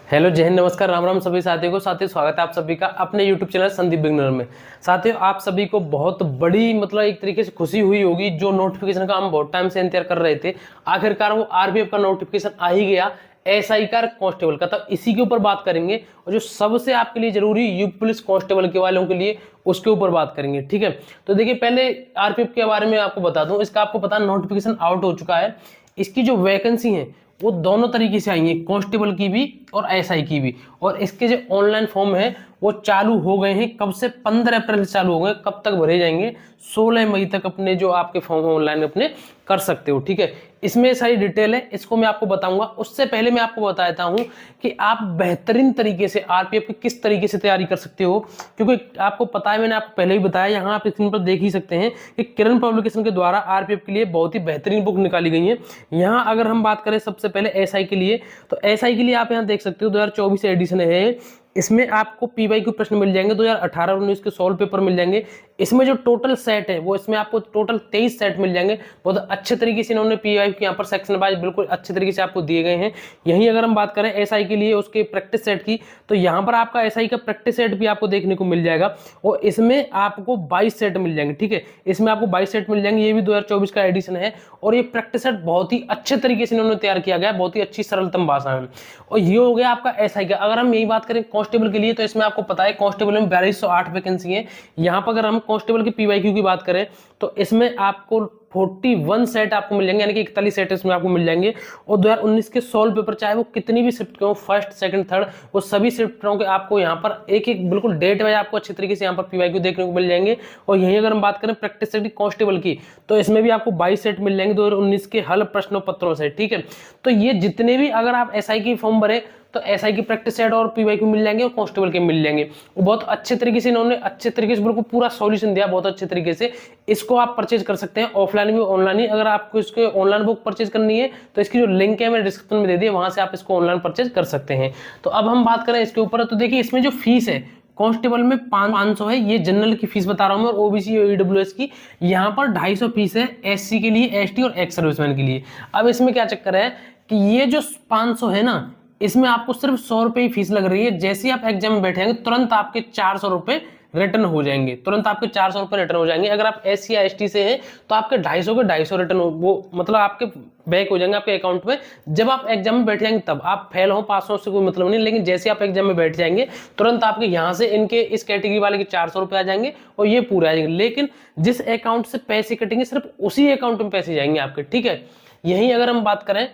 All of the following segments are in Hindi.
हेलो जय हिंद, नमस्कार, राम राम सभी साथियों को। साथियों स्वागत है आप सभी का अपने यूट्यूब चैनल संदीप बिगनर में। साथियों आप सभी को बहुत बड़ी एक तरीके से खुशी हुई होगी, जो नोटिफिकेशन का हम बहुत टाइम से इंतजार कर रहे थे। आखिरकार वो आरपीएफ का नोटिफिकेशन आ ही गया, एसआई का कांस्टेबल का। तो इसी के ऊपर बात करेंगे और जो सबसे आपके लिए जरूरी यूपी पुलिस कांस्टेबल के वालों के लिए उसके ऊपर बात करेंगे। ठीक है, तो देखिए पहले आरपीएफ के बारे में आपको बता दूं। इसका आपको पता नोटिफिकेशन आउट हो चुका है। इसकी जो वैकेंसी है वो दोनों तरीके से आई है, कांस्टेबल की भी और एसआई की भी। और इसके जो ऑनलाइन फॉर्म है वो चालू हो गए हैं। कब से? 15 अप्रैल से चालू हो गए। कब तक भरे जाएंगे? 16 मई तक अपने जो आपके फॉर्म ऑनलाइन अपने कर सकते हो। ठीक है, इसमें सारी डिटेल है, इसको मैं आपको बताऊंगा। उससे पहले मैं आपको बता देता हूं कि आप बेहतरीन तरीके से आरपीएफ की किस तरीके से तैयारी कर सकते हो, क्योंकि आपको पता है, मैंने आपको पहले भी बताया, यहाँ आप स्क्रीन पर देख ही सकते हैं कि किरण पब्लिकेशन के द्वारा आरपीएफ के लिए बहुत ही बेहतरीन बुक निकाली गई है। यहाँ अगर हम बात करें सबसे पहले एसआई के लिए, तो एसआई के लिए आप यहाँ देख सकते हो 2024 एडिशन है। इसमें आपको पीवाईक्यू प्रश्न मिल जाएंगे 2018-19 के सॉल्व पेपर मिल जाएंगे। इसमें जो टोटल सेट है वो इसमें आपको टोटल 23 सेट मिल जाएंगे। बहुत अच्छे तरीके से इन्होंने पीवाईक्यू यहाँ पर सेक्शन वाइज बिल्कुल अच्छे तरीके से आपको दिए गए हैं। यहीं अगर हम बात करें एसआई के लिए उसके प्रैक्टिस सेट की, तो यहाँ पर आपका एसआई का प्रैक्टिस सेट भी आपको देखने को मिल जाएगा और इसमें आपको 22 सेट मिल जाएंगे। ठीक है, इसमें आपको 22 सेट मिल जाएंगे। ये भी 2024 का एडिशन है और ये प्रैक्टिस सेट बहुत ही अच्छे तरीके से इन्होंने तैयार किया गया है, बहुत ही अच्छी सरलतम भाषा में। और ये हो गया आपका एसआई का। अगर हम यही बात करें कांस्टेबल के लिए, तो इसमें आपको पता है कांस्टेबल में 4208 वैकेंसी है। यहाँ पर अगर हम कांस्टेबल की पीवाईक्यू की बात करें तो इसमें आपको 41 सेट आपको मिल जाएंगे, यानी कि 41 सेट इसमें आपको मिल जाएंगे। और 2019 के सॉल्व पेपर चाहे वो कितनी भी शिफ्ट के हो, फर्स्ट सेकंड थर्ड, वो सभी शिफ्टों के आपको यहाँ पर एक एक बिल्कुल डेट वाइज आपको अच्छे तरीके से यहाँ पर पीवाईक्यू देखने को मिल जाएंगे। और यहीं अगर हम बात करें प्रैक्टिस सेट कांस्टेबल की, तो इसमें भी आपको 22 सेट मिल जाएंगे 2019 के हल प्रश्नों पत्रों से। ठीक है, तो ये जितने भी अगर आप एसआई की फॉर्म भरे तो एसआई की प्रैक्टिस सेट और पीवाईक्यू मिल जाएंगे और कांस्टेबल के मिल जाएंगे। वो बहुत अच्छे तरीके से इन्होंने अच्छे तरीके से बिल्कुल पूरा सॉल्यूशन दिया, बहुत अच्छे तरीके से। इसको आप परचेज कर सकते हैं ऑफलाइन भी ऑनलाइन ही। अगर आपको इसके ऑनलाइन बुक परचेज करनी है तो इसकी जो लिंक है मैंने डिस्क्रिप्शन में दे दी है, वहां से आप इसको ऑनलाइन परचेज कर सकते हैं। तो अब हम बात करें इसके ऊपर, तो देखिए इसमें जो फीस है कांस्टेबल में 500 है, ये जनरल की फीस बता रहा हूं मैं, और ओबीसी और ईडब्ल्यूएस की यहाँ पर 250 फीस है, एससी के लिए, एसटी और एक्स सर्विसमैन के लिए। अब इसमें क्या चक्कर है कि ये जो 500 है ना, इसमें आपको सिर्फ 100 रुपए ही फीस लग रही है। जैसे ही आप एग्जाम में बैठेंगे तुरंत आपके 400 रुपए रिटर्न हो जाएंगे, तुरंत आपके 400 रुपए रिटर्न हो जाएंगे। अगर आप एससी या एसटी से हैं तो आपके 250 के 250 रिटर्न वो आपके बैक हो जाएंगे आपके अकाउंट में। जब आप एग्जाम में बैठ जाएंगे तब आप फेल हो पास हो उससे कोई मतलब नहीं, लेकिन जैसे आप एग्जाम में बैठ जाएंगे तुरंत आपके यहाँ से इनके इस कैटेगरी वाले के 400 रुपए आ जाएंगे और ये पूरे आ जाएंगे। लेकिन जिस अकाउंट से पैसे कटेंगे सिर्फ उसी अकाउंट में पैसे जाएंगे आपके। ठीक है, यही अगर हम बात करें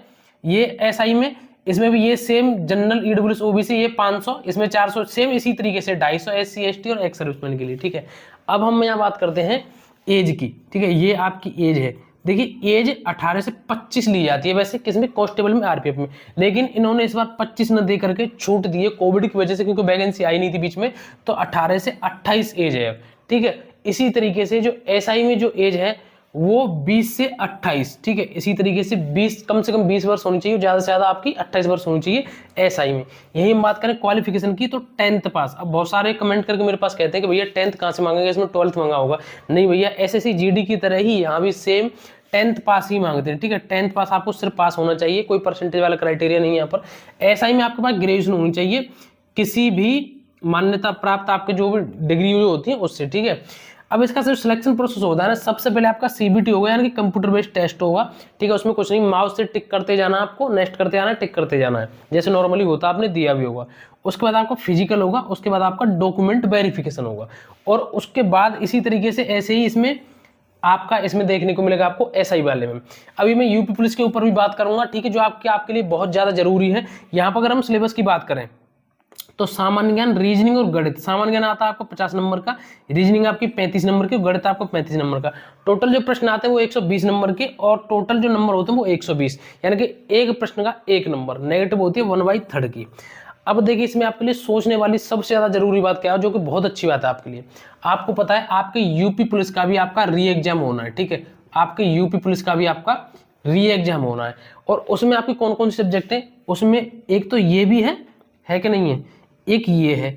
ये एसआई में, इसमें भी ये सेम जनरल ईडब्ल्यूएस ओबीसी ये 500, इसमें 400, सेम इसी तरीके से 250 एससी एसटी और एक्स सर्विसमैन के लिए। ठीक है, अब हम यहाँ बात करते हैं एज की। ठीक है, ये आपकी एज है। देखिए एज 18 से 25 ली जाती है वैसे किसमें, कांस्टेबल में, आरपीएफ में, लेकिन इन्होंने इस बार 25 न दे करके छूट दी है कोविड की वजह से, क्योंकि वैकेंसी आई नहीं थी बीच में। तो 18 से 28 एज है। ठीक है, इसी तरीके से जो एसआई में जो एज है वो 20 से 28। ठीक है, इसी तरीके से 20 कम से कम 20 वर्ष होनी चाहिए, ज्यादा से ज्यादा आपकी 28 वर्ष होनी चाहिए एसआई में। यही हम बात करें क्वालिफिकेशन की, तो 10th पास। अब बहुत सारे कमेंट करके मेरे पास कहते हैं कि भैया 10th कहाँ से मांगेंगे, इसमें 12th मांगा होगा। नहीं भैया, एसएससी जीडी की तरह ही यहाँ भी सेम 10th पास ही मांगते हैं। ठीक है, 10th पास आपको सिर्फ पास होना चाहिए, कोई परसेंटेज वाला क्राइटेरिया नहीं है यहाँ पर। एसआई में आपके पास ग्रेजुएशन होनी चाहिए, किसी भी मान्यता प्राप्त आपके जो भी डिग्री होती है उससे। ठीक है, अब इसका सिर्फ सिलेक्शन प्रोसेस होता है ना, सबसे पहले आपका सीबीटी होगा, यानी कि कंप्यूटर बेस्ड टेस्ट होगा। ठीक है, उसमें कुछ नहीं, माउस से टिक करते जाना, आपको नेक्स्ट करते जाना है, टिक करते जाना है, जैसे नॉर्मली होता आपने दिया भी होगा। उसके बाद आपका फिजिकल होगा, उसके बाद आपका डॉक्यूमेंट वेरिफिकेशन होगा, और उसके बाद इसी तरीके से ऐसे ही इसमें आपका इसमें देखने को मिलेगा आपको एसआई वाले में। अभी मैं यूपी पुलिस के ऊपर भी बात करूंगा। ठीक है, जो आपके लिए बहुत ज्यादा जरूरी है। यहाँ पर अगर हम सिलेबस की बात करें तो सामान्य ज्ञान, रीजनिंग और गणित। सामान्य ज्ञान आता है आपको 50 नंबर का, रीजनिंग आपकी 35 नंबर की, गणित आपको 35 नंबर का। टोटल जो प्रश्न आते हैं वो 120 नंबर के, और टोटल जो नंबर होते हैं वो 120, यानी कि एक प्रश्न का एक नंबर। नेगेटिव होती है 1/3 की। अब देखिए इसमें आपके लिए सोचने वाली सबसे ज्यादा जरूरी बात क्या है, जो कि बहुत अच्छी बात है आपके लिए। आपको पता है आपके यूपी पुलिस का भी आपका री एग्जाम होना है। ठीक है, आपके यूपी पुलिस का भी आपका री एग्जाम होना है, और उसमें आपके कौन कौन से सब्जेक्ट है, उसमें एक तो ये भी है कि नहीं है, एक ये है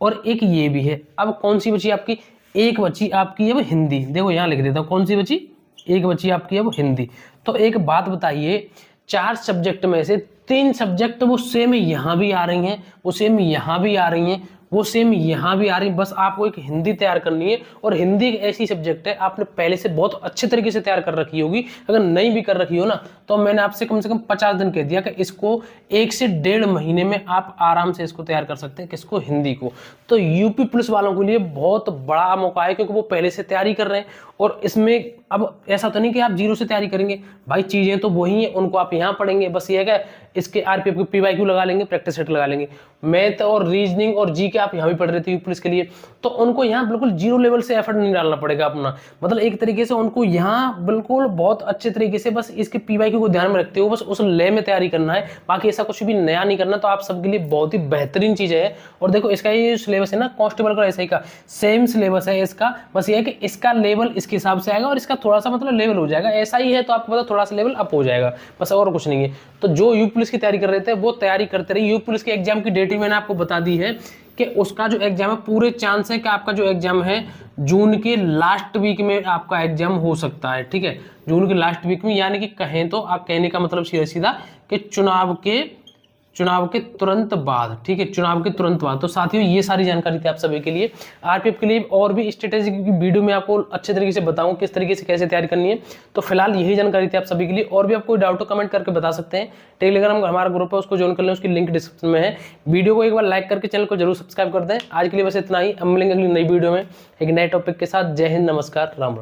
और एक ये भी है। अब कौन सी बची आपकी, एक बची आपकी अब हिंदी। देखो यहाँ लिख देता हूँ कौन सी बची, एक बची आपकी अब हिंदी। तो एक बात बताइए, 4 सब्जेक्ट में से 3 सब्जेक्ट वो सेम यहाँ भी आ रही हैं, वो सेम यहाँ भी आ रही हैं, वो सेम यहाँ भी आ रही है। बस आपको एक हिंदी तैयार करनी है, और हिंदी एक ऐसी सब्जेक्ट है आपने पहले से बहुत अच्छे तरीके से तैयार कर रखी होगी। अगर नहीं भी कर रखी हो ना, तो मैंने आपसे कम से कम 50 दिन कह दिया कि इसको 1 से 1.5 महीने में आप आराम से इसको तैयार कर सकते हैं। किसको? हिंदी को। तो यूपी पुलिस वालों के लिए बहुत बड़ा मौका है, क्योंकि वो पहले से तैयारी कर रहे हैं। और इसमें अब ऐसा तो नहीं कि आप जीरो से तैयारी करेंगे भाई, चीजें तो वही हैं, उनको आप यहाँ पढ़ेंगे। बस ये है कि इसके आरपीएफ के पीवाईक्यू लगा लेंगे, प्रैक्टिस सेट लगा लेंगे। मैथ और रीजनिंग और जी के आप यहाँ भी पढ़ रहे थे यूपी पुलिस के लिए, तो उनको यहाँ बिल्कुल जीरो लेवल से एफर्ट नहीं डालना पड़ेगा अपना। मतलब एक तरीके से उनको यहाँ बिल्कुल बहुत अच्छे तरीके से बस इसके पीवाईक्यू को ध्यान में रखते हो बस उस ले में तैयारी करना है, बाकी ऐसा कुछ भी नया नहीं करना। तो आप सबके लिए बहुत ही बेहतरीन चीज है। और देखो इसका ये सिलेबस है ना, कांस्टेबल का एसआई का सेम सिलेबस है इसका, बस ये है कि इसका लेवल इसके हिसाब से आएगा और इसका थोड़ा सा मतलब लेवल हो जाएगा। ऐसा ही है तो आपको पता थोड़ा सा लेवल अप हो जाएगा, बस और कुछ नहीं है। तो जो यूपी पुलिस की तैयारी कर रहे थे वो तैयारी करते रहिए। यूपी पुलिस के एग्जाम की डेट भी मैंने आपको बता दी है कि उसका जो एग्जाम है, पूरे चांस है कि आपका जो एग्जाम है जून के लास्ट वीक में आपका एग्जाम हो सकता है। ठीक है, जून के लास्ट वीक में, यानी कि कहें तो आप कहने का मतलब सीधा सीधा कि चुनाव के तुरंत बाद। ठीक है, चुनाव के तुरंत बाद। तो साथियों ये सारी जानकारी थी आप सभी के लिए। आरपीएफ के लिए और भी स्ट्रेटेजी की वीडियो में आपको अच्छे तरीके से बताऊं किस तरीके से कैसे तैयारी करनी है। तो फिलहाल यही जानकारी थी आप सभी के लिए। और भी आप कोई डाउट हो कमेंट करके बता सकते हैं। टेलीग्राम हमारा ग्रुप है, उसको ज्वाइन कर लें, उसकी लिंक डिस्क्रिप्शन में है। वीडियो को एक बार लाइक करके चैनल को जरूर सब्सक्राइब कर दें। आज के लिए बस इतना ही, हम मिलेंगे अगली नई वीडियो में एक नए टॉपिक के साथ। जय हिंद, नमस्कार, राम राम।